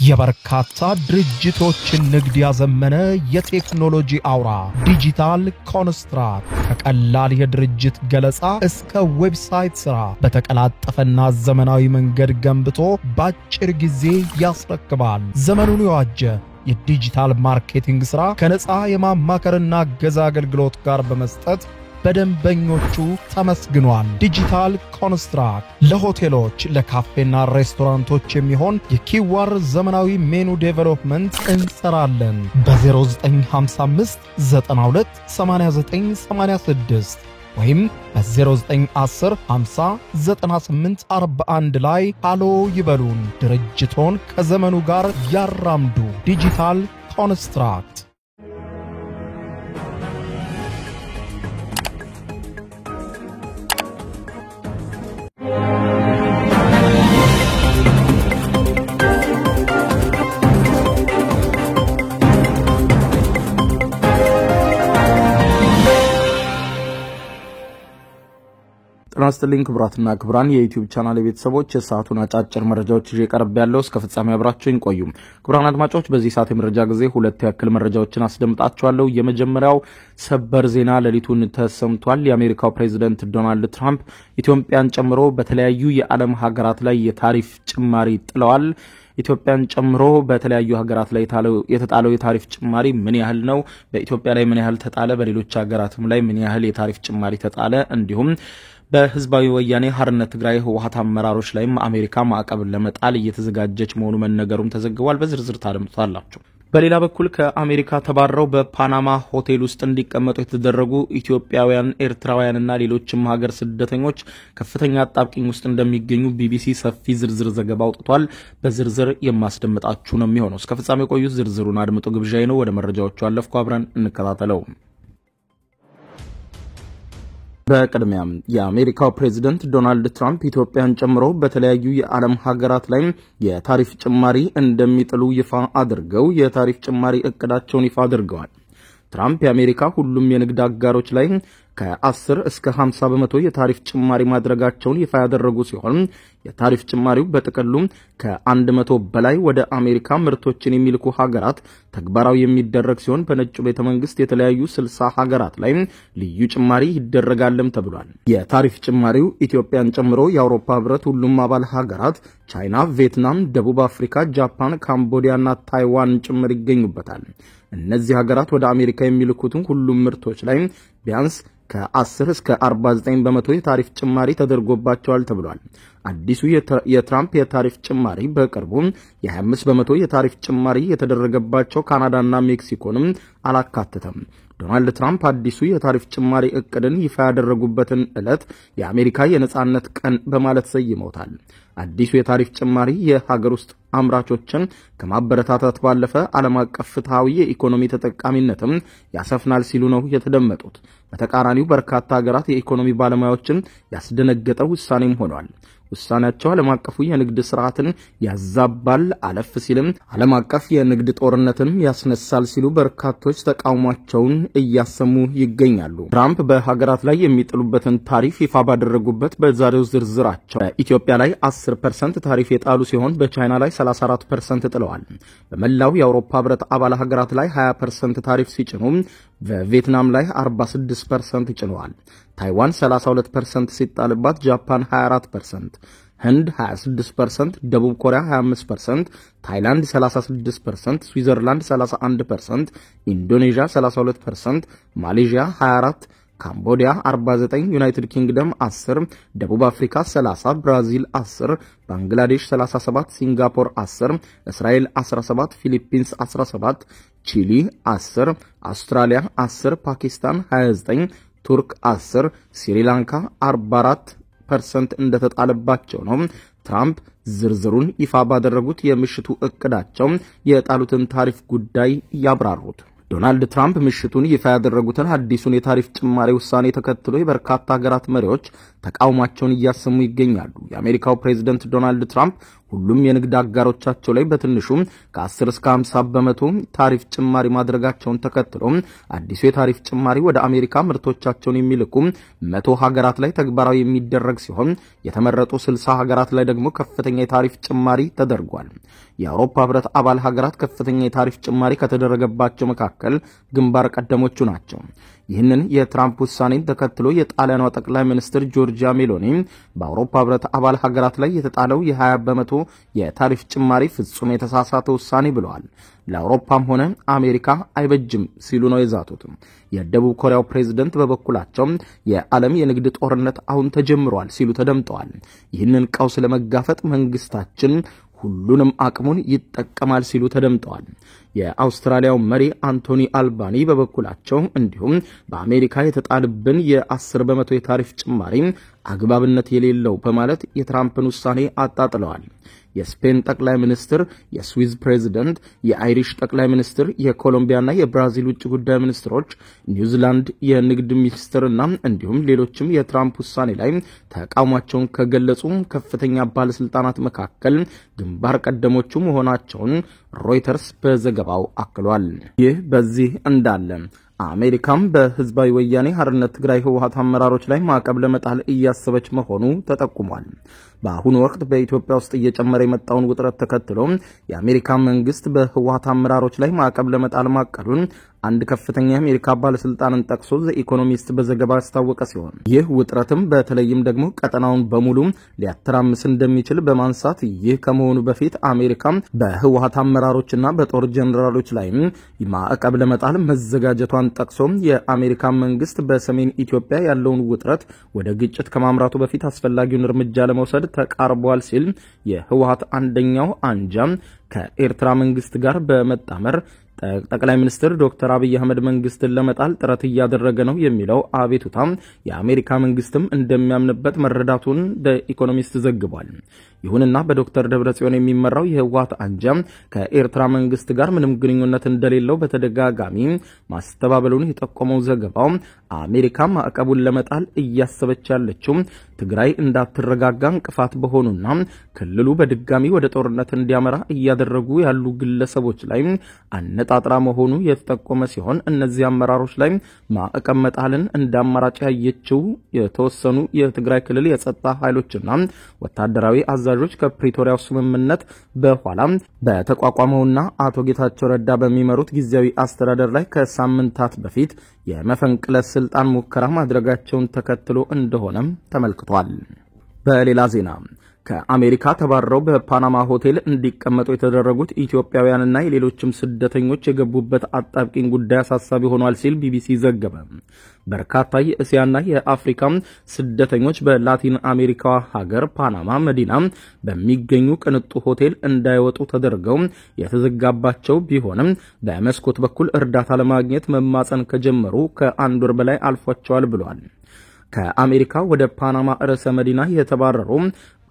የበርካታ ድርጅቶችን ንግድ ያዘመነ የቴክኖሎጂ አውራ ዲጂታል ኮንስትራክት ከቀላል የድርጅት ገለጻ እስከ ዌብሳይት ሥራ በተቀላጠፈና ዘመናዊ መንገድ ገንብቶ በአጭር ጊዜ ያስረክባል። ዘመኑን የዋጀ የዲጂታል ማርኬቲንግ ሥራ ከነፃ የማማከርና ገዛ አገልግሎት ጋር በመስጠት በደንበኞቹ ተመስግኗል። ዲጂታል ኮንስትራክት ለሆቴሎች ለካፌና ሬስቶራንቶች የሚሆን የኪዋር ዘመናዊ ሜኑ ዴቨሎፕመንት እንሰራለን። በ0955 92 89 86 ወይም በ0910 50 98 41 ላይ ሃሎ ይበሉን። ድርጅቶን ከዘመኑ ጋር ያራምዱ። ዲጂታል ኮንስትራክት ጤናስጥልኝ ክብራትና ክብራን የዩቲዩብ ቻናል ቤተሰቦች የሰዓቱን አጫጭር መረጃዎች ይዤ ቀርብ ያለው እስከ ፍጻሜ አብራችሁኝ ቆዩ። ክብራን አድማጮች በዚህ ሰዓት የመረጃ ጊዜ ሁለት ያክል መረጃዎችን አስደምጣችኋለሁ። የመጀመሪያው ሰበር ዜና ሌሊቱን ተሰምቷል። የአሜሪካው ፕሬዝዳንት ዶናልድ ትራምፕ ኢትዮጵያን ጨምሮ በተለያዩ የዓለም ሀገራት ላይ የታሪፍ ጭማሪ ጥለዋል። ኢትዮጵያን ጨምሮ በተለያዩ ሀገራት ላይ የተጣለው የታሪፍ ጭማሪ ምን ያህል ነው? በኢትዮጵያ ላይ ምን ያህል ተጣለ? በሌሎች ሀገራትም ላይ ምን ያህል የታሪፍ ጭማሪ ተጣለ? እንዲሁም በህዝባዊ ወያኔ ሐርነት ትግራይ ህወሓት አመራሮች ላይም አሜሪካ ማዕቀብ ለመጣል እየተዘጋጀች መሆኑ መነገሩም ተዘግቧል። በዝርዝር ታደምጡታላችሁ። በሌላ በኩል ከአሜሪካ ተባረው በፓናማ ሆቴል ውስጥ እንዲቀመጡ የተደረጉ ኢትዮጵያውያን፣ ኤርትራውያንና ሌሎችም ሀገር ስደተኞች ከፍተኛ አጣብቂኝ ውስጥ እንደሚገኙ ቢቢሲ ሰፊ ዝርዝር ዘገባ አውጥቷል። በዝርዝር የማስደምጣችሁ ነው የሚሆነው። እስከ ፍጻሜ ቆዩ። ዝርዝሩን አድምጡ ግብዣዬ ነው። ወደ መረጃዎቹ አለፍኩ። አብረን እንከታተለው። በቅድሚያም የአሜሪካው ፕሬዝዳንት ዶናልድ ትራምፕ ኢትዮጵያን ጨምሮ በተለያዩ የዓለም ሀገራት ላይ የታሪፍ ጭማሪ እንደሚጥሉ ይፋ አድርገው የታሪፍ ጭማሪ እቅዳቸውን ይፋ አድርገዋል። ትራምፕ የአሜሪካ ሁሉም የንግድ አጋሮች ላይ ከ10 እስከ 50 በመቶ የታሪፍ ጭማሪ ማድረጋቸውን ይፋ ያደረጉ ሲሆን የታሪፍ ጭማሪው በጥቅሉ ከ100 በላይ ወደ አሜሪካ ምርቶችን የሚልኩ ሀገራት ተግባራዊ የሚደረግ ሲሆን በነጩ ቤተ መንግስት የተለያዩ 60 ሀገራት ላይ ልዩ ጭማሪ ይደረጋልም ተብሏል። የታሪፍ ጭማሪው ኢትዮጵያን ጨምሮ የአውሮፓ ህብረት ሁሉም አባል ሀገራት፣ ቻይና፣ ቪየትናም፣ ደቡብ አፍሪካ፣ ጃፓን፣ ካምቦዲያና ታይዋን ጭምር ይገኙበታል። እነዚህ ሀገራት ወደ አሜሪካ የሚልኩትን ሁሉም ምርቶች ላይ ቢያንስ ከ10 እስከ 49 በመቶ የታሪፍ ጭማሪ ተደርጎባቸዋል ተብሏል። አዲሱ የትራምፕ የታሪፍ ጭማሪ በቅርቡ የ25 በመቶ የታሪፍ ጭማሪ የተደረገባቸው ካናዳና ሜክሲኮንም አላካተተም። ዶናልድ ትራምፕ አዲሱ የታሪፍ ጭማሪ እቅድን ይፋ ያደረጉበትን ዕለት የአሜሪካ የነጻነት ቀን በማለት ሰይመውታል። አዲሱ የታሪፍ ጭማሪ የሀገር ውስጥ አምራቾችን ከማበረታታት ባለፈ ዓለም አቀፍ ፍትሃዊ የኢኮኖሚ ተጠቃሚነትም ያሰፍናል ሲሉ ነው የተደመጡት። በተቃራኒው በርካታ ሀገራት የኢኮኖሚ ባለሙያዎችን ያስደነገጠው ውሳኔም ሆኗል። ውሳኔያቸው ዓለም አቀፉ የንግድ ስርዓትን ያዛባል፣ አለፍ ሲልም ዓለም አቀፍ የንግድ ጦርነትን ያስነሳል ሲሉ በርካቶች ተቃውሟቸውን እያሰሙ ይገኛሉ። ትራምፕ በሀገራት ላይ የሚጥሉበትን ታሪፍ ይፋ ባደረጉበት በዛሬው ዝርዝራቸው በኢትዮጵያ ላይ 10% ታሪፍ የጣሉ ሲሆን በቻይና ላይ 34% ጥለዋል። በመላው የአውሮፓ ህብረት አባል ሀገራት ላይ 20% ታሪፍ ሲጭኑ በቪየትናም ላይ 46% ጭነዋል። ታይዋን 32% ሲጣልባት ጃፓን 24%፣ ህንድ 26%፣ ደቡብ ኮሪያ 25%፣ ታይላንድ 36%፣ ስዊዘርላንድ 31%፣ ኢንዶኔዥያ 32%፣ ማሌዥያ 24%፣ ካምቦዲያ 49%፣ ዩናይትድ ኪንግደም 10%፣ ደቡብ አፍሪካ 30%፣ ብራዚል 10%፣ ባንግላዴሽ 37%፣ ሲንጋፖር 10%፣ እስራኤል 17%፣ ፊሊፒንስ 17%፣ ቺሊ 10%፣ አውስትራሊያ 10%፣ ፓኪስታን 29%፣ ቱርክ 10%፣ ስሪላንካ 44% እንደተጣለባቸው ነው ትራምፕ ዝርዝሩን ይፋ ባደረጉት የምሽቱ እቅዳቸው የጣሉትን ታሪፍ ጉዳይ ያብራሩት። ዶናልድ ትራምፕ ምሽቱን ይፋ ያደረጉትን አዲሱን የታሪፍ ጭማሪ ውሳኔ ተከትሎ የበርካታ ሀገራት መሪዎች ተቃውሟቸውን እያሰሙ ይገኛሉ። የአሜሪካው ፕሬዝዳንት ዶናልድ ትራምፕ ሁሉም የንግድ አጋሮቻቸው ላይ በትንሹ ከ10 እስከ 50 በመቶ ታሪፍ ጭማሪ ማድረጋቸውን ተከትሎ አዲሱ የታሪፍ ጭማሪ ወደ አሜሪካ ምርቶቻቸውን የሚልኩ 100 ሀገራት ላይ ተግባራዊ የሚደረግ ሲሆን የተመረጡ 60 ሀገራት ላይ ደግሞ ከፍተኛ የታሪፍ ጭማሪ ተደርጓል። የአውሮፓ ህብረት አባል ሀገራት ከፍተኛ የታሪፍ ጭማሪ ከተደረገባቸው መካከል ግንባር ቀደሞቹ ናቸው። ይህንን የትራምፕ ውሳኔን ተከትሎ የጣሊያኗ ጠቅላይ ሚኒስትር ጆርጂያ ሜሎኒ በአውሮፓ ህብረት አባል ሀገራት ላይ የተጣለው የ20 በመቶ የታሪፍ ጭማሪ ፍጹም የተሳሳተ ውሳኔ ብለዋል። ለአውሮፓም ሆነ አሜሪካ አይበጅም ሲሉ ነው የዛቱት። የደቡብ ኮሪያው ፕሬዝዳንት በበኩላቸው የዓለም የንግድ ጦርነት አሁን ተጀምሯል ሲሉ ተደምጠዋል። ይህንን ቀውስ ለመጋፈጥ መንግስታችን ሁሉንም አቅሙን ይጠቀማል ሲሉ ተደምጠዋል። የአውስትራሊያው መሪ አንቶኒ አልባኒ በበኩላቸው እንዲሁም በአሜሪካ የተጣለብን የ10 በመቶ የታሪፍ ጭማሪ አግባብነት የሌለው በማለት የትራምፕን ውሳኔ አጣጥለዋል። የስፔን ጠቅላይ ሚኒስትር፣ የስዊዝ ፕሬዝዳንት፣ የአይሪሽ ጠቅላይ ሚኒስትር፣ የኮሎምቢያና የብራዚል ውጭ ጉዳይ ሚኒስትሮች፣ ኒውዚላንድ የንግድ ሚኒስትርና እንዲሁም ሌሎችም የትራምፕ ውሳኔ ላይ ተቃውሟቸውን ከገለጹ ከፍተኛ ባለስልጣናት መካከል ግንባር ቀደሞቹ መሆናቸውን ሮይተርስ በዘገባው አክሏል። ይህ በዚህ እንዳለ አሜሪካም በህዝባዊ ወያኔ ሓርነት ትግራይ ህወሓት አመራሮች ላይ ማዕቀብ ለመጣል እያሰበች መሆኑ ተጠቁሟል። በአሁኑ ወቅት በኢትዮጵያ ውስጥ እየጨመረ የመጣውን ውጥረት ተከትሎ የአሜሪካ መንግስት በህወሓት አመራሮች ላይ ማዕቀብ ለመጣል ማቀዱን አንድ ከፍተኛ የአሜሪካ ባለስልጣንን ጠቅሶ ዘኢኮኖሚስት በዘገባ ያስታወቀ ሲሆን ይህ ውጥረትም በተለይም ደግሞ ቀጠናውን በሙሉ ሊያተራምስ እንደሚችል በማንሳት ይህ ከመሆኑ በፊት አሜሪካ በህወሓት አመራሮችና በጦር ጀነራሎች ላይ ማዕቀብ ለመጣል መዘጋጀቷን ጠቅሶ የአሜሪካ መንግስት በሰሜን ኢትዮጵያ ያለውን ውጥረት ወደ ግጭት ከማምራቱ በፊት አስፈላጊውን እርምጃ ለመውሰድ ተቃርቧል ሲል የህወሓት አንደኛው አንጃ ከኤርትራ መንግስት ጋር በመጣመር ጠቅላይ ሚኒስትር ዶክተር አብይ አህመድ መንግስትን ለመጣል ጥረት እያደረገ ነው የሚለው አቤቱታ የአሜሪካ መንግስትም እንደሚያምንበት መረዳቱን በኢኮኖሚስት ዘግቧል። ይሁንና በዶክተር ደብረጽዮን የሚመራው የህወሓት አንጃ ከኤርትራ መንግስት ጋር ምንም ግንኙነት እንደሌለው በተደጋጋሚ ማስተባበሉን የጠቆመው ዘገባው አሜሪካ ማዕቀቡን ለመጣል እያሰበች ያለችው ትግራይ እንዳትረጋጋ እንቅፋት በሆኑና ክልሉ በድጋሚ ወደ ጦርነት እንዲያመራ እያደረጉ ያሉ ግለሰቦች ላይ አነጣጥራ መሆኑ የተጠቆመ ሲሆን እነዚህ አመራሮች ላይ ማዕቀብ መጣልን እንደ አማራጭ ያየችው የተወሰኑ የትግራይ ክልል የጸጥታ ኃይሎችና ወታደራዊ አዛዦች ከፕሪቶሪያው ስምምነት በኋላ በተቋቋመውና አቶ ጌታቸው ረዳ በሚመሩት ጊዜያዊ አስተዳደር ላይ ከሳምንታት በፊት የመፈንቅለ ስልጣን ሙከራ ማድረጋቸውን ተከትሎ እንደሆነም ተመልክቷል። በሌላ ዜና ከአሜሪካ ተባረው በፓናማ ሆቴል እንዲቀመጡ የተደረጉት ኢትዮጵያውያንና የሌሎችም ስደተኞች የገቡበት አጣብቂኝ ጉዳይ አሳሳቢ ሆኗል ሲል ቢቢሲ ዘገበ። በርካታ የእስያና የአፍሪካ ስደተኞች በላቲን አሜሪካ ሀገር ፓናማ መዲና በሚገኙ ቅንጡ ሆቴል እንዳይወጡ ተደርገው የተዘጋባቸው ቢሆንም በመስኮት በኩል እርዳታ ለማግኘት መማጸን ከጀመሩ ከአንድ ወር በላይ አልፏቸዋል ብሏል። ከአሜሪካ ወደ ፓናማ ርዕሰ መዲና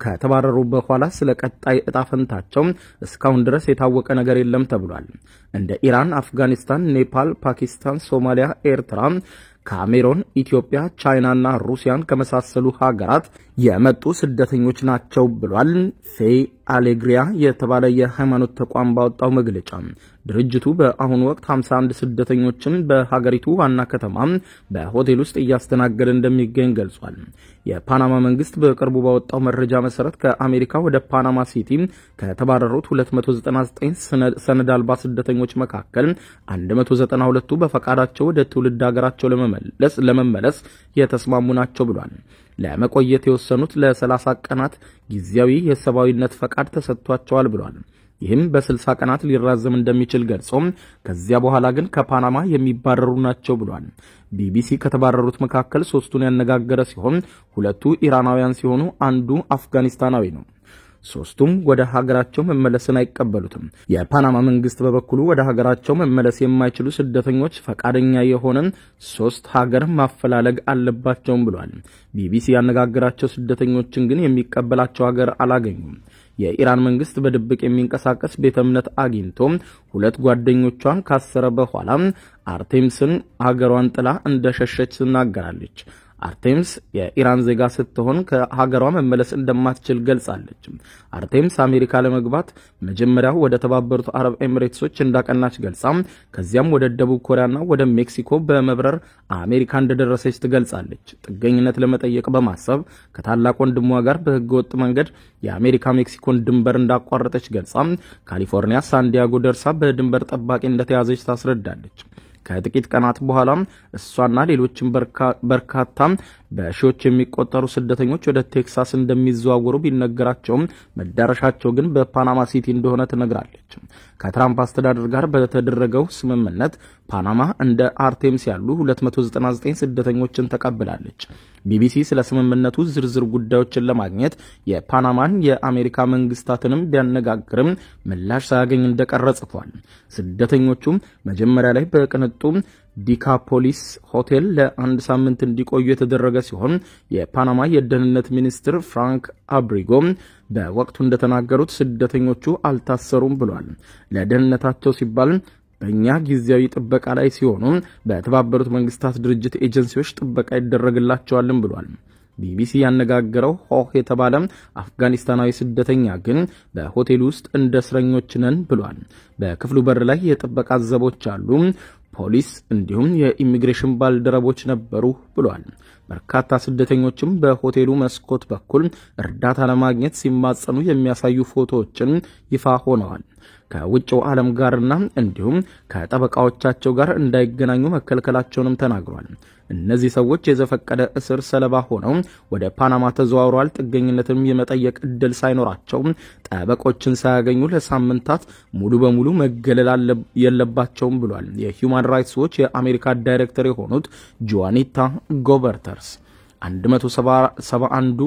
ከተባረሩ በኋላ ስለ ቀጣይ ዕጣ ፈንታቸው እስካሁን ድረስ የታወቀ ነገር የለም ተብሏል። እንደ ኢራን፣ አፍጋኒስታን፣ ኔፓል፣ ፓኪስታን፣ ሶማሊያ፣ ኤርትራ፣ ካሜሮን፣ ኢትዮጵያ፣ ቻይናና ሩሲያን ከመሳሰሉ ሀገራት የመጡ ስደተኞች ናቸው ብሏል። ፌይ አሌግሪያ የተባለ የሃይማኖት ተቋም ባወጣው መግለጫ ድርጅቱ በአሁኑ ወቅት 51 ስደተኞችን በሀገሪቱ ዋና ከተማ በሆቴል ውስጥ እያስተናገደ እንደሚገኝ ገልጿል። የፓናማ መንግስት በቅርቡ ባወጣው መረጃ መሰረት ከአሜሪካ ወደ ፓናማ ሲቲ ከተባረሩት 299 ሰነድ አልባ ስደተኞች መካከል 192ቱ በፈቃዳቸው ወደ ትውልድ ሀገራቸው ለመመለስ የተስማሙ ናቸው ብሏል። ለመቆየት የወሰኑት ለ30 ቀናት ጊዜያዊ የሰብአዊነት ፈቃድ ተሰጥቷቸዋል ብሏል። ይህም በ60 ቀናት ሊራዘም እንደሚችል ገልጾም ከዚያ በኋላ ግን ከፓናማ የሚባረሩ ናቸው ብሏል። ቢቢሲ ከተባረሩት መካከል 3ቱን ያነጋገረ ሲሆን 2ቱ ኢራናውያን ሲሆኑ አንዱ አፍጋኒስታናዊ ነው። 3ቱም ወደ ሀገራቸው መመለስን አይቀበሉትም። የፓናማ መንግስት በበኩሉ ወደ ሀገራቸው መመለስ የማይችሉ ስደተኞች ፈቃደኛ የሆነን 3 ሀገር ማፈላለግ አለባቸውም ብሏል። ቢቢሲ ያነጋገራቸው ስደተኞችን ግን የሚቀበላቸው ሀገር አላገኙም። የኢራን መንግስት በድብቅ የሚንቀሳቀስ ቤተ እምነት አግኝቶ 2 ጓደኞቿን ካሰረ በኋላ አርቴምስን ሀገሯን ጥላ እንደሸሸች ትናገራለች። አርቴምስ የኢራን ዜጋ ስትሆን ከሀገሯ መመለስ እንደማትችል ገልጻለች። አርቴምስ አሜሪካ ለመግባት መጀመሪያው ወደ ተባበሩት አረብ ኤሚሬትሶች እንዳቀናች ገልጻ ከዚያም ወደ ደቡብ ኮሪያና ወደ ሜክሲኮ በመብረር አሜሪካ እንደደረሰች ትገልጻለች። ጥገኝነት ለመጠየቅ በማሰብ ከታላቅ ወንድሟ ጋር በህገወጥ መንገድ የአሜሪካ ሜክሲኮን ድንበር እንዳቋረጠች ገልጻ ካሊፎርኒያ ሳንዲያጎ ደርሳ በድንበር ጠባቂ እንደተያዘች ታስረዳለች። ከጥቂት ቀናት በኋላ እሷና ሌሎችም በርካታ በሺዎች የሚቆጠሩ ስደተኞች ወደ ቴክሳስ እንደሚዘዋወሩ ቢነገራቸውም መዳረሻቸው ግን በፓናማ ሲቲ እንደሆነ ትነግራለች። ከትራምፕ አስተዳደር ጋር በተደረገው ስምምነት ፓናማ እንደ አርቴምስ ያሉ 299 ስደተኞችን ተቀብላለች። ቢቢሲ ስለ ስምምነቱ ዝርዝር ጉዳዮችን ለማግኘት የፓናማን የአሜሪካ መንግስታትንም ቢያነጋግርም ምላሽ ሳያገኝ እንደቀረ ጽፏል። ስደተኞቹ መጀመሪያ ላይ በቅንጡ ዲካፖሊስ ሆቴል ለአንድ ሳምንት እንዲቆዩ የተደረገ ሲሆን የፓናማ የደህንነት ሚኒስትር ፍራንክ አብሪጎ በወቅቱ እንደተናገሩት ስደተኞቹ አልታሰሩም ብሏል። ለደህንነታቸው ሲባል በእኛ ጊዜያዊ ጥበቃ ላይ ሲሆኑ በተባበሩት መንግስታት ድርጅት ኤጀንሲዎች ጥበቃ ይደረግላቸዋልም ብሏል። ቢቢሲ ያነጋገረው ሆህ የተባለ አፍጋኒስታናዊ ስደተኛ ግን በሆቴል ውስጥ እንደ እስረኞች ነን ብሏል። በክፍሉ በር ላይ የጥበቃ ዘቦች አሉ፣ ፖሊስ እንዲሁም የኢሚግሬሽን ባልደረቦች ነበሩ ብሏል። በርካታ ስደተኞችም በሆቴሉ መስኮት በኩል እርዳታ ለማግኘት ሲማጸኑ የሚያሳዩ ፎቶዎችን ይፋ ሆነዋል። ከውጭው ዓለም ጋርና እንዲሁም ከጠበቃዎቻቸው ጋር እንዳይገናኙ መከልከላቸውንም ተናግሯል። እነዚህ ሰዎች የዘፈቀደ እስር ሰለባ ሆነው ወደ ፓናማ ተዘዋውረዋል። ጥገኝነትም የመጠየቅ እድል ሳይኖራቸው ጠበቆችን ሳያገኙ ለሳምንታት ሙሉ በሙሉ መገለል የለባቸውም ብሏል። የሂውማን ራይትስ ዎች የአሜሪካ ዳይሬክተር የሆኑት ጆዋኒታ ጎበርተርስ 171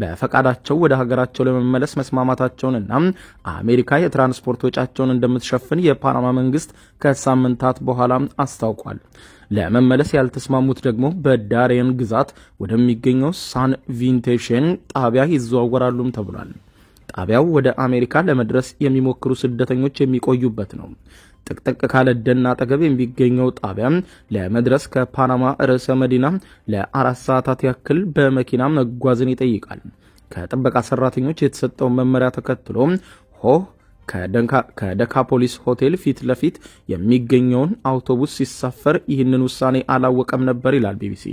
በፈቃዳቸው ወደ ሀገራቸው ለመመለስ መስማማታቸውንና አሜሪካ የትራንስፖርት ወጪያቸውን እንደምትሸፍን የፓናማ መንግስት ከሳምንታት በኋላ አስታውቋል። ለመመለስ ያልተስማሙት ደግሞ በዳሬን ግዛት ወደሚገኘው ሳን ቪንቴሽን ጣቢያ ይዘዋወራሉም ተብሏል። ጣቢያው ወደ አሜሪካ ለመድረስ የሚሞክሩ ስደተኞች የሚቆዩበት ነው። ጥቅጥቅ ካለ ደን አጠገብ የሚገኘው ጣቢያ ለመድረስ ከፓናማ ርዕሰ መዲና ለ4 ሰዓታት ያክል በመኪና መጓዝን ይጠይቃል። ከጥበቃ ሰራተኞች የተሰጠው መመሪያ ተከትሎ ሆህ ከደካፖሊስ ሆቴል ፊት ለፊት የሚገኘውን አውቶቡስ ሲሳፈር ይህንን ውሳኔ አላወቀም ነበር ይላል ቢቢሲ።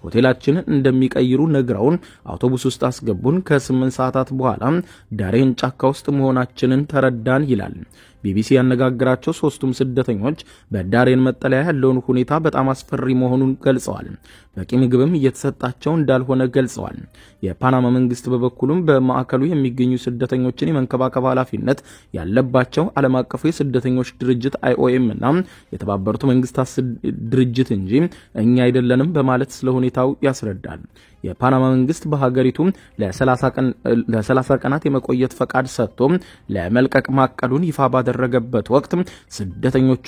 ሆቴላችን እንደሚቀይሩ ነግረውን አውቶቡስ ውስጥ አስገቡን። ከ8 ሰዓታት በኋላ ዳሬን ጫካ ውስጥ መሆናችንን ተረዳን ይላል። ቢቢሲ ያነጋገራቸው ሶስቱም ስደተኞች በዳሬን መጠለያ ያለውን ሁኔታ በጣም አስፈሪ መሆኑን ገልጸዋል። በቂ ምግብም እየተሰጣቸው እንዳልሆነ ገልጸዋል። የፓናማ መንግስት በበኩሉም በማዕከሉ የሚገኙ ስደተኞችን የመንከባከብ ኃላፊነት ያለባቸው ዓለም አቀፉ የስደተኞች ድርጅት IOM እና የተባበሩት መንግስታት ድርጅት እንጂ እኛ አይደለንም በማለት ስለ ሁኔታው ያስረዳል። የፓናማ መንግስት በሀገሪቱ ለ30 ቀናት የመቆየት ፈቃድ ሰጥቶ ለመልቀቅ ማቀዱን ይፋ ባደረገበት ወቅት ስደተኞቹ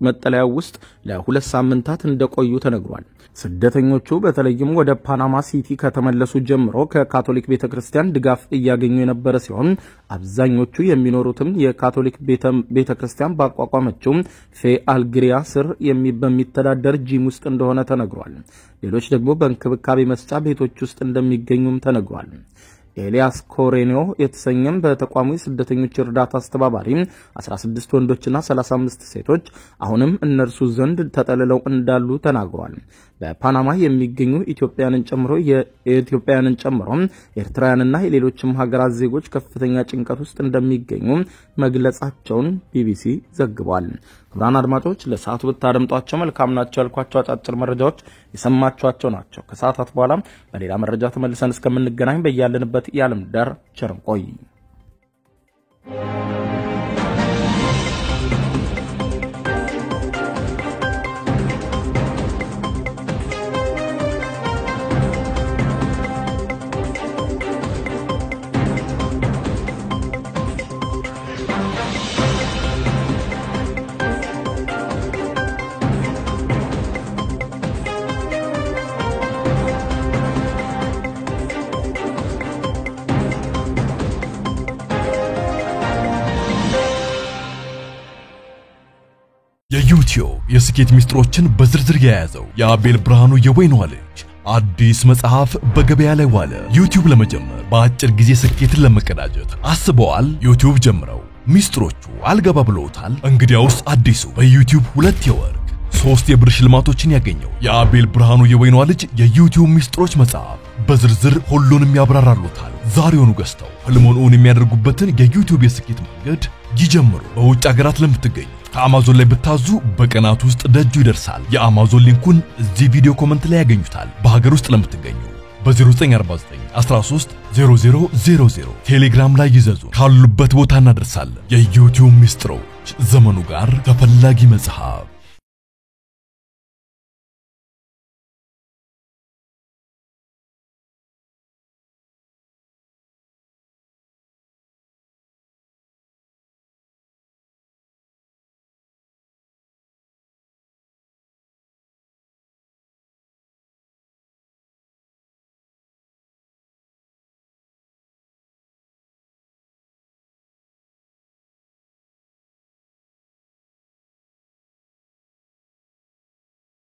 መጠለያው ውስጥ ለ2 ሳምንታት እንደቆዩ ተነግሯል። ስደተኞቹ በተለይም ወደ ፓናማ ሲቲ ከተመለሱ ጀምሮ ከካቶሊክ ቤተክርስቲያን ድጋፍ እያገኙ የነበረ ሲሆን አብዛኞቹ የሚኖሩትም የካቶሊክ ቤተክርስቲያን ባቋቋመችው ፌ አልግሪያ ስር በሚተዳደር ጂም ውስጥ እንደሆነ ተነግሯል። ሌሎች ደግሞ በእንክብካቤ መስጫ ቤቶች ውስጥ እንደሚገኙም ተነግሯል። ኤሊያስ ኮሬኒዮ የተሰኘም በተቋሙ የስደተኞች እርዳታ አስተባባሪ 16 ወንዶችና 35 ሴቶች አሁንም እነርሱ ዘንድ ተጠልለው እንዳሉ ተናግሯል። በፓናማ የሚገኙ ኢትዮጵያንን ጨምሮ ኤርትራውያንና የሌሎችም ሀገራት ዜጎች ከፍተኛ ጭንቀት ውስጥ እንደሚገኙ መግለጻቸውን ቢቢሲ ዘግቧል። ክቡራን አድማጮች ለሰዓቱ ብታደምጧቸው መልካም ናቸው ያልኳቸው አጫጭር መረጃዎች የሰማችኋቸው ናቸው። ከሰዓታት በኋላ በሌላ መረጃ ተመልሰን እስከምንገናኝ በያለንበት የዓለም ዳር ቸር እንቆይ። የዩቲዩብ የስኬት ሚስጥሮችን በዝርዝር የያዘው የአቤል ብርሃኑ የወይኗ ልጅ አዲስ መጽሐፍ በገበያ ላይ ዋለ። ዩቲዩብ ለመጀመር በአጭር ጊዜ ስኬትን ለመቀዳጀት አስበዋል? ዩቲዩብ ጀምረው ሚስጥሮቹ አልገባ ብለውታል? እንግዲያውስ አዲሱ በዩቲዩብ 2 የወርቅ 3 የብር ሽልማቶችን ያገኘው የአቤል ብርሃኑ የወይኗ ልጅ የዩቲዩብ ሚስጥሮች መጽሐፍ በዝርዝር ሁሉንም ያብራራሉታል። ዛሬውኑ ገዝተው ህልሞን እውን የሚያደርጉበትን የዩቲዩብ የስኬት መንገድ ይጀምሩ። በውጭ ሀገራት ለምትገኙ ከአማዞን ላይ ብታዙ በቀናት ውስጥ ደጁ ይደርሳል። የአማዞን ሊንኩን እዚህ ቪዲዮ ኮሜንት ላይ ያገኙታል። በሀገር ውስጥ ለምትገኙ በ0949 13 0000 ቴሌግራም ላይ ይዘዙ። ካሉበት ቦታ እናደርሳለን። የዩቲዩብ ሚስጥሮች ዘመኑ ጋር ተፈላጊ መጽሐፍ